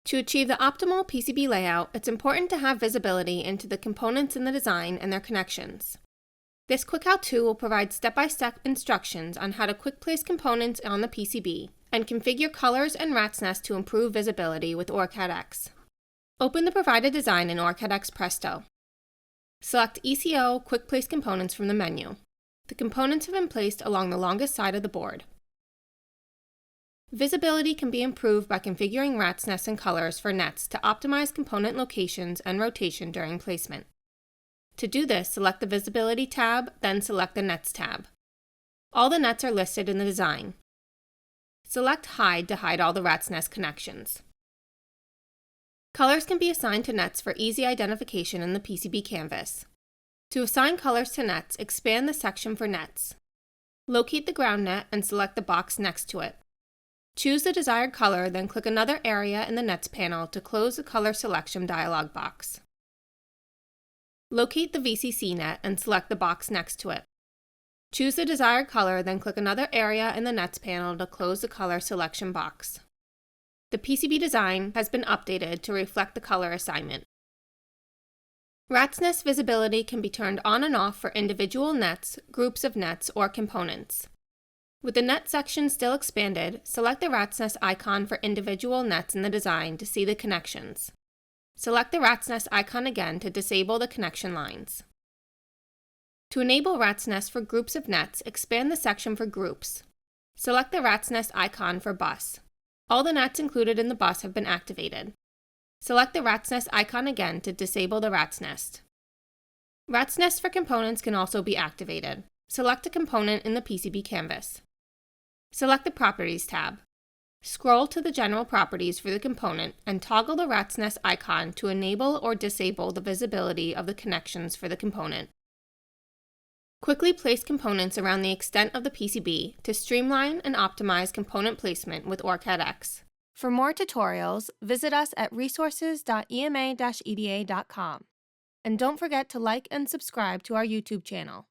To achieve the optimal PCB layout, it's important to have visibility into the components in the design and their connections. This Quick How To will provide step-by-step instructions on how to quick place components on the PCB and configure colors and Ratsnest to improve visibility with OrCAD X. Open the provided design in OrCAD X Presto. Select ECO Quick Place Components from the menu. The components have been placed along the longest side of the board. Visibility can be improved by configuring Ratsnest and colors for nets to optimize component locations and rotation during placement. To do this, select the Visibility tab, then select the Nets tab. All the nets are listed in the design. Select Hide to hide all the Ratsnest connections. Colors can be assigned to nets for easy identification in the PCB canvas. To assign colors to nets, expand the section for nets. Locate the ground net and select the box next to it. Choose the desired color, then click another area in the Nets panel to close the color selection dialog box. Locate the VCC net and select the box next to it. Choose the desired color, then click another area in the Nets panel to close the color selection box. The PCB design has been updated to reflect the color assignment. Ratsnest visibility can be turned on and off for individual nets, groups of nets, or components. With the net section still expanded, select the Ratsnest icon for individual nets in the design to see the connections. Select the Ratsnest icon again to disable the connection lines. To enable Ratsnest for groups of nets, expand the section for groups. Select the Ratsnest icon for bus. All the nets included in the bus have been activated. Select the Ratsnest icon again to disable the Ratsnest. Ratsnest for components can also be activated. Select a component in the PCB canvas. Select the Properties tab. Scroll to the General Properties for the component and toggle the Ratsnest icon to enable or disable the visibility of the connections for the component. Quickly place components around the extent of the PCB to streamline and optimize component placement with OrCAD X. For more tutorials, visit us at resources.ema-eda.com. And don't forget to like and subscribe to our YouTube channel.